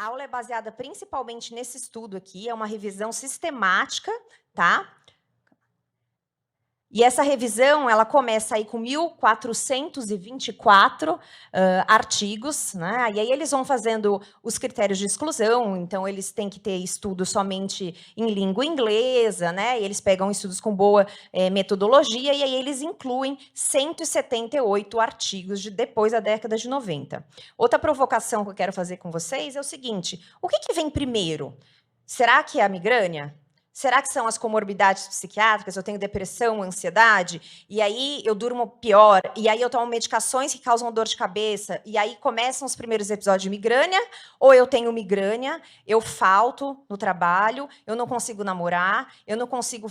A aula é baseada principalmente nesse estudo aqui, é uma revisão sistemática, tá? E essa revisão, ela começa aí com 1.424 artigos, né? E aí eles vão fazendo os critérios de exclusão, então eles têm que ter estudo somente em língua inglesa, né? E eles pegam estudos com boa metodologia, e aí eles incluem 178 artigos de depois da década de 90. Outra provocação que eu quero fazer com vocês é o seguinte: o que vem primeiro? Será que é a migrânia? Será que são as comorbidades psiquiátricas? Eu tenho depressão, ansiedade, e aí eu durmo pior, e aí eu tomo medicações que causam dor de cabeça, e aí começam os primeiros episódios de migrânia, ou eu tenho migrânia, eu falto no trabalho, eu não consigo namorar, eu não consigo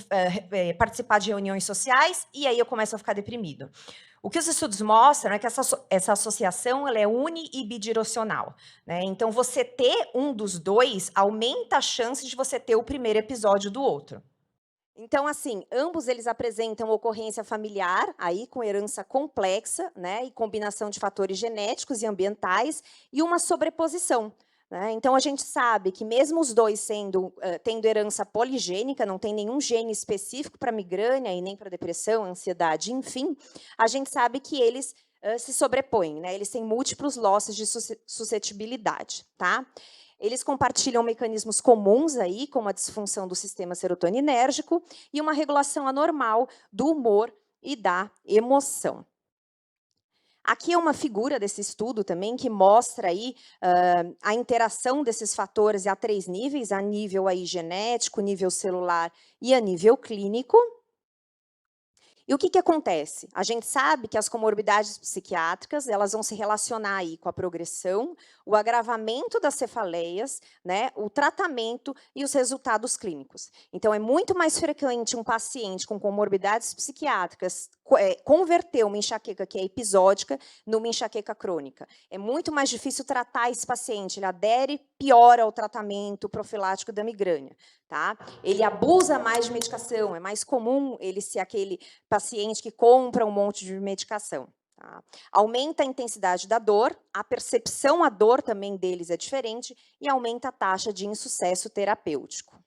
participar de reuniões sociais, e aí eu começo a ficar deprimido. O que os estudos mostram é que essa associação ela é uni e bidirecional, né? Então, você ter um dos dois aumenta a chance de você ter o primeiro episódio do outro. Então, assim, ambos eles apresentam ocorrência familiar, aí com herança complexa, né, e combinação de fatores genéticos e ambientais, e uma sobreposição. Né? Então, a gente sabe que mesmo os dois tendo herança poligênica, não tem nenhum gene específico para migrânia e nem para depressão, ansiedade, enfim, a gente sabe que eles se sobrepõem, né? Eles têm múltiplos losses de suscetibilidade, tá? Eles compartilham mecanismos comuns aí, como a disfunção do sistema serotoninérgico e uma regulação anormal do humor e da emoção. Aqui é uma figura desse estudo também que mostra aí a interação desses fatores a 3 níveis, a nível aí genético, nível celular e a nível clínico. E o que acontece? A gente sabe que as comorbidades psiquiátricas elas vão se relacionar aí com a progressão, o agravamento das cefaleias, né, o tratamento e os resultados clínicos. Então, é muito mais frequente um paciente com comorbidades psiquiátricas converter uma enxaqueca que é episódica numa enxaqueca crônica. É muito mais difícil tratar esse paciente, ele adere pior ao tratamento profilático da migrânia. Tá? Ele abusa mais de medicação, é mais comum ele ser aquele paciente que compra um monte de medicação. Tá? Aumenta a intensidade da dor, a percepção à dor também deles é diferente e aumenta a taxa de insucesso terapêutico.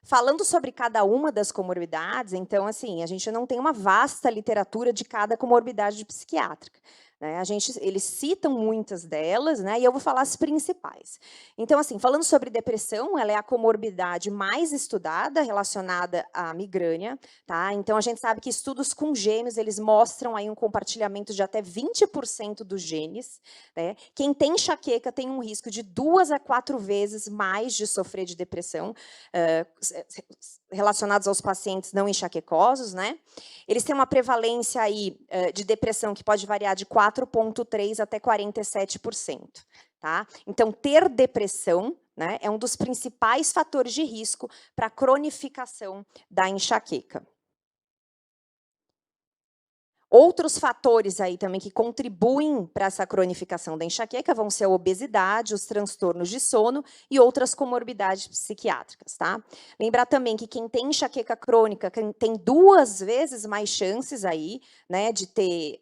Falando sobre cada uma das comorbidades, então, assim, a gente não tem uma vasta literatura de cada comorbidade psiquiátrica. Né? Eles citam muitas delas, né? E eu vou falar as principais. Então, assim, falando sobre depressão, ela é a comorbidade mais estudada relacionada à migrânia, tá? Então, a gente sabe que estudos com gêmeos, eles mostram aí um compartilhamento de até 20% dos genes, né? Quem tem enxaqueca tem um risco de 2 a 4 vezes mais de sofrer de depressão, relacionados aos pacientes não enxaquecosos, né? Eles têm uma prevalência aí de depressão que pode variar de 4,3% até 47%. Tá? Então, ter depressão, né, é um dos principais fatores de risco para a cronificação da enxaqueca. Outros fatores aí também que contribuem para essa cronificação da enxaqueca vão ser a obesidade, os transtornos de sono e outras comorbidades psiquiátricas, tá? Lembrar também que quem tem enxaqueca crônica tem 2 vezes mais chances aí, né, de ter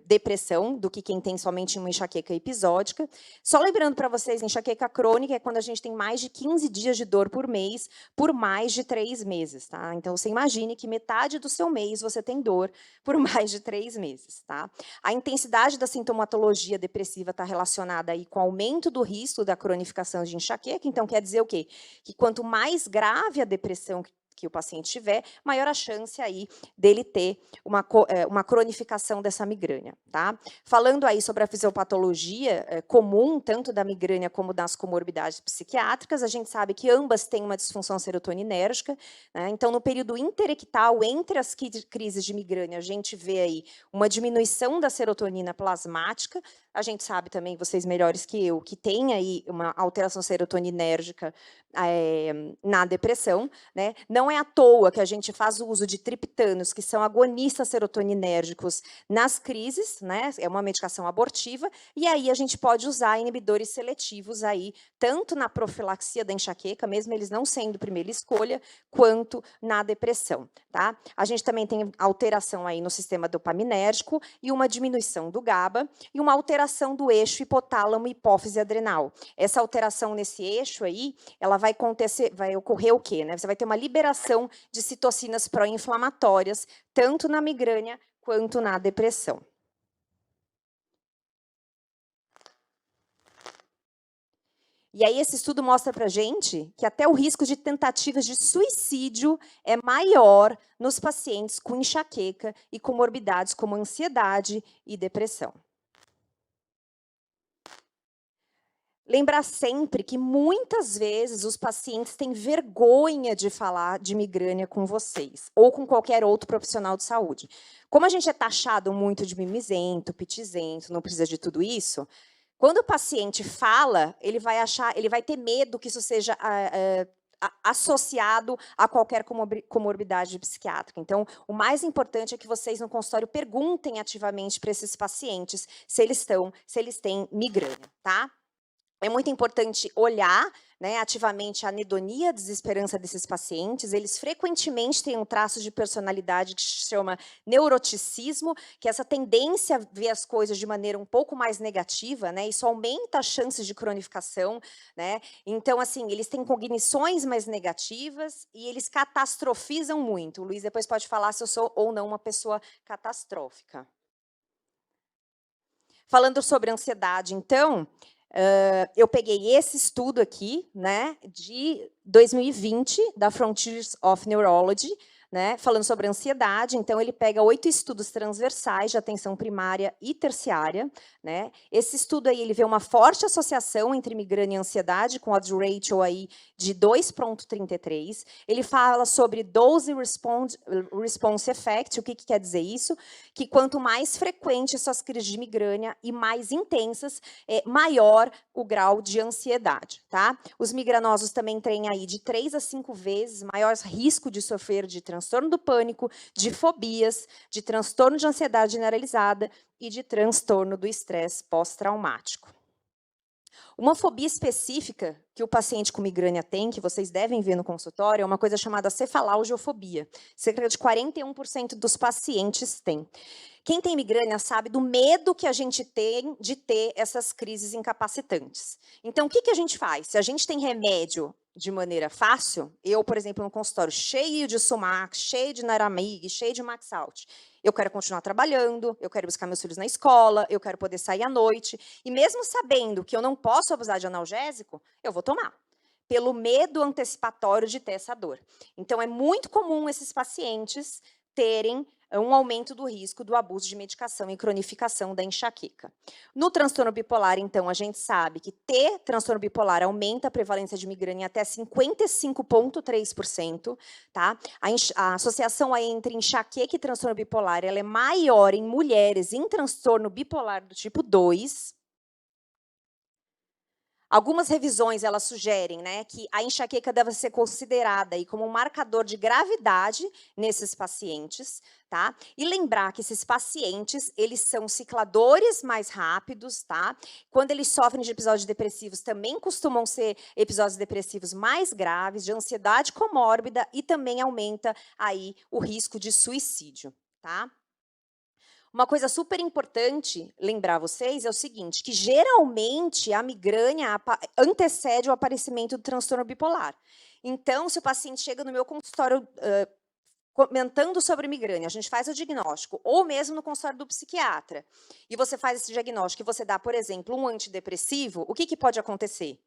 depressão do que quem tem somente uma enxaqueca episódica. Só lembrando para vocês, enxaqueca crônica é quando a gente tem mais de 15 dias de dor por mês, por mais de 3 meses, tá? Então, você imagine que metade do seu mês você tem dor por mais de 3 meses, tá? A intensidade da sintomatologia depressiva está relacionada aí com o aumento do risco da cronificação de enxaqueca, então quer dizer o quê? Que quanto mais grave a depressão que o paciente tiver, maior a chance aí dele ter uma cronificação dessa migrânia, tá? Falando aí sobre a fisiopatologia comum, tanto da migrânia como das comorbidades psiquiátricas, a gente sabe que ambas têm uma disfunção serotoninérgica, né? Então, no período interectal, entre as crises de migrânia, a gente vê aí uma diminuição da serotonina plasmática. A gente sabe também, vocês melhores que eu, que tem aí uma alteração serotoninérgica na depressão, né? Não é à toa que a gente faz o uso de triptanos, que são agonistas serotoninérgicos nas crises, né? É uma medicação abortiva, e aí a gente pode usar inibidores seletivos aí, tanto na profilaxia da enxaqueca, mesmo eles não sendo primeira escolha, quanto na depressão, tá? A gente também tem alteração aí no sistema dopaminérgico e uma diminuição do GABA e uma alteração alteração do eixo hipotálamo-hipófise adrenal. Essa alteração nesse eixo aí, ela vai ocorrer o quê? Né? Você vai ter uma liberação de citocinas pró-inflamatórias, tanto na migrânia quanto na depressão. E aí esse estudo mostra para a gente que até o risco de tentativas de suicídio é maior nos pacientes com enxaqueca e comorbidades como ansiedade e depressão. Lembrar sempre que muitas vezes os pacientes têm vergonha de falar de migrânia com vocês ou com qualquer outro profissional de saúde. Como a gente é taxado muito de mimizento, pitizento, não precisa de tudo isso, quando o paciente fala, ele vai ter medo que isso seja associado a qualquer comorbidade psiquiátrica. Então, o mais importante é que vocês no consultório perguntem ativamente para esses pacientes se eles têm migrânia, tá? É muito importante olhar, né, ativamente a anedonia, a desesperança desses pacientes. Eles frequentemente têm um traço de personalidade que se chama neuroticismo, que é essa tendência a ver as coisas de maneira um pouco mais negativa, né? Isso aumenta as chances de cronificação, né? Então, assim, eles têm cognições mais negativas e eles catastrofizam muito. O Luiz depois pode falar se eu sou ou não uma pessoa catastrófica. Falando sobre ansiedade, então, eu peguei esse estudo aqui, né, de 2020, da Frontiers of Neurology, né, falando sobre ansiedade. Então, ele pega 8 estudos transversais de atenção primária e terciária. Né. Esse estudo aí, ele vê uma forte associação entre migrânia e ansiedade, com odds ratio aí de 2,33. Ele fala sobre dose response effect. O que quer dizer isso? Que quanto mais frequente essas crises de migrânia e mais intensas, maior o grau de ansiedade. Tá? Os migranosos também têm aí de 3 a 5 vezes maior risco de sofrer de transtorno do pânico, de fobias, de transtorno de ansiedade generalizada e de transtorno do estresse pós-traumático. Uma fobia específica que o paciente com migrânia tem, que vocês devem ver no consultório, é uma coisa chamada cefalaugiofobia. Cerca de 41% dos pacientes têm. Quem tem migrânia sabe do medo que a gente tem de ter essas crises incapacitantes. Então, o que a gente faz? Se a gente tem remédio de maneira fácil, eu, por exemplo, no consultório cheio de Sumax, cheio de Naramig, cheio de Maxalt, eu quero continuar trabalhando, eu quero buscar meus filhos na escola, eu quero poder sair à noite, e mesmo sabendo que eu não posso abusar de analgésico, eu vou tomar, pelo medo antecipatório de ter essa dor. Então, é muito comum esses pacientes terem um aumento do risco do abuso de medicação e cronificação da enxaqueca. No transtorno bipolar, então, a gente sabe que ter transtorno bipolar aumenta a prevalência de migrânia até 55,3%. Tá? A associação aí entre enxaqueca e transtorno bipolar ela é maior em mulheres em transtorno bipolar do tipo 2. Algumas revisões elas sugerem, né, que a enxaqueca deve ser considerada aí como um marcador de gravidade nesses pacientes, tá? E lembrar que esses pacientes, eles são cicladores mais rápidos, tá? Quando eles sofrem de episódios depressivos, também costumam ser episódios depressivos mais graves, de ansiedade comórbida e também aumenta aí o risco de suicídio, tá? Uma coisa super importante lembrar vocês é o seguinte, que geralmente a migrânia antecede o aparecimento do transtorno bipolar. Então, se o paciente chega no meu consultório comentando sobre migrânia, a gente faz o diagnóstico, ou mesmo no consultório do psiquiatra, e você faz esse diagnóstico e você dá, por exemplo, um antidepressivo, o que pode acontecer?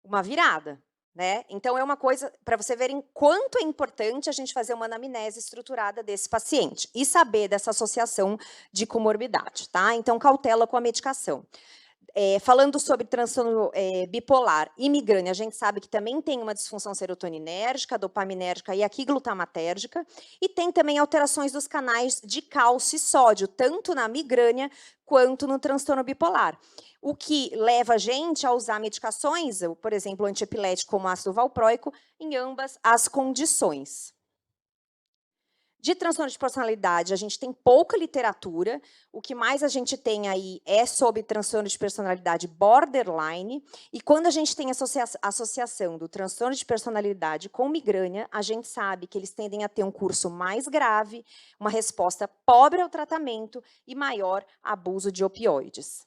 Uma virada. Né? Então, é uma coisa para você verem quanto é importante a gente fazer uma anamnese estruturada desse paciente e saber dessa associação de comorbidade. Tá? Então, cautela com a medicação. Falando sobre transtorno bipolar e migrânia, a gente sabe que também tem uma disfunção serotoninérgica, dopaminérgica e aqui glutamatérgica, e tem também alterações dos canais de cálcio e sódio, tanto na migrânia quanto no transtorno bipolar. O que leva a gente a usar medicações, por exemplo, antiepilético como ácido valproico, em ambas as condições. De transtorno de personalidade, a gente tem pouca literatura, o que mais a gente tem aí é sobre transtorno de personalidade borderline, e quando a gente tem associação do transtorno de personalidade com migrânia, a gente sabe que eles tendem a ter um curso mais grave, uma resposta pobre ao tratamento e maior abuso de opioides.